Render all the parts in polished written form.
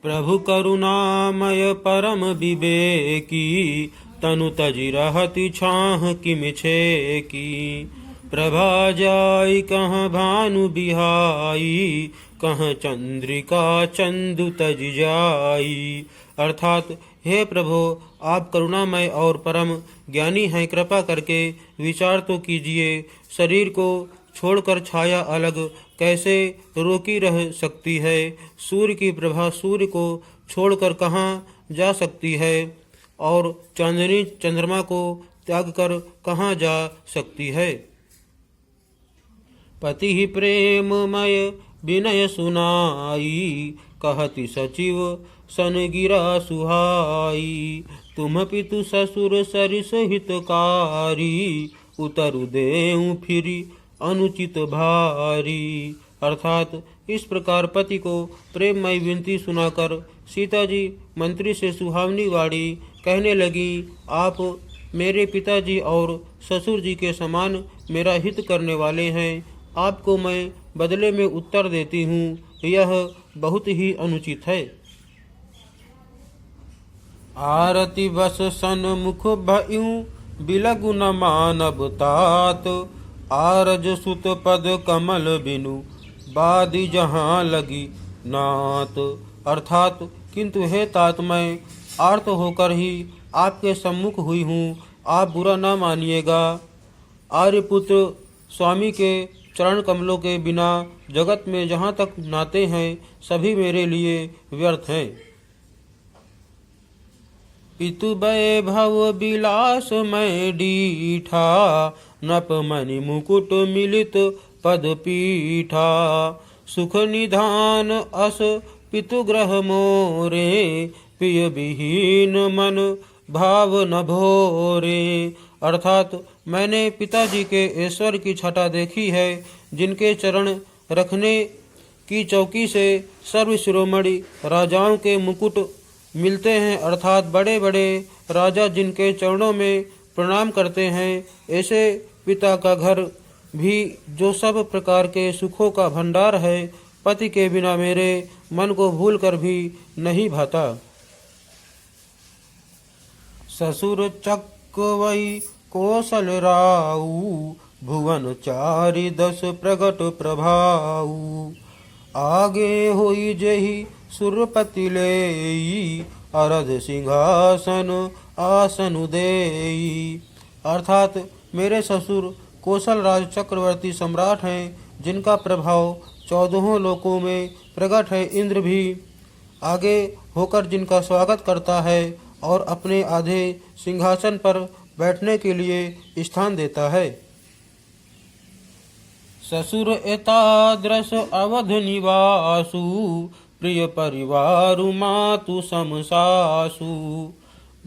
प्रभु करुणामय परम विवेकी, तनु तजि रहति छाह किमि छेकी। प्रभा जाई कहाँ भानु बिहाई, कहाँ चंद्रिका चंदु तजि जाई। अर्थात हे प्रभु, आप करुणामय और परम ज्ञानी हैं, कृपा करके विचार तो कीजिए। शरीर को छोड़कर छाया अलग कैसे रोकी रह सकती है? सूर्य की प्रभा सूर्य को छोड़कर कहाँ जा सकती है? और चांदनी चंद्रमा को त्याग कर कहाँ जा सकती है? पति ही प्रेममय विनय सुनाई, कहति सचिव सन गिरा सुहाई। तुम पितु ससुर सरिस हितकारी, उतरु देऊ फिरी अनुचित भारी। अर्थात इस प्रकार पति को प्रेममय विनती सुनाकर सीता जी मंत्री से सुहावनी वाणी कहने लगी, आप मेरे पिताजी और ससुर जी के समान मेरा हित करने वाले हैं। आपको मैं बदले में उत्तर देती हूँ, यह बहुत ही अनुचित है। आरती बस सन्मुख भयूं, बिलगु न मानव तात। आरज सुत पद कमल बिनु, बादी जहाँ लगी नात। अर्थात किंतु हे तात, मैं आर्त होकर ही आपके सम्मुख हुई हूँ, आप बुरा न मानिएगा। आर्यपुत्र स्वामी के चरण कमलों के बिना जगत में जहाँ तक नाते हैं सभी मेरे लिए व्यर्थ हैं। पितु वैभव विलास मैं डीठा, नप मणि मुकुट मिलित पद पीठा। सुख निधान अस पितु ग्रह मोरे, पिय विहीन मन भाव न भोरे। अर्थात मैंने पिताजी के ऐश्वर्य की छटा देखी है, जिनके चरण रखने की चौकी से सर्व शिरोमणि राजाओं के मुकुट मिलते हैं। अर्थात बड़े बड़े राजा जिनके चरणों में प्रणाम करते हैं, ऐसे पिता का घर भी जो सब प्रकार के सुखों का भंडार है, पति के बिना मेरे मन को भूल कर भी नहीं भाता। ससुर चक्वई कौशल राऊ, भुवन चारि दस प्रगट प्रभाऊ। आगे होई जही सुरपति लेई, अरध सिंहासन आसन देई। अर्थात मेरे ससुर कौशल राज चक्रवर्ती सम्राट हैं, जिनका प्रभाव 14 लोकों में प्रकट है। इंद्र भी आगे होकर जिनका स्वागत करता है और अपने आधे सिंहासन पर बैठने के लिए स्थान देता है। ससुर एतादृश अवध निवासु, प्रिय परिवारु मातु समसासु।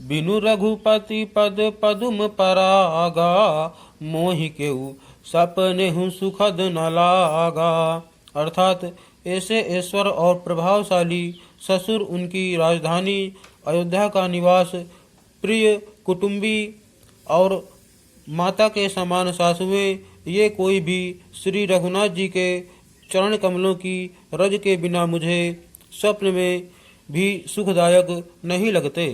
बिनु रघुपति पद पदुम परागा, मोहि केउ सपने हूँ सुखद न लागा। अर्थात ऐसे ऐश्वर और प्रभावशाली ससुर, उनकी राजधानी अयोध्या का निवास, प्रिय कुटुंबी और माता के समान सासुएं, ये कोई भी श्री रघुनाथ जी के चरण कमलों की रज के बिना मुझे स्वप्न में भी सुखदायक नहीं लगते।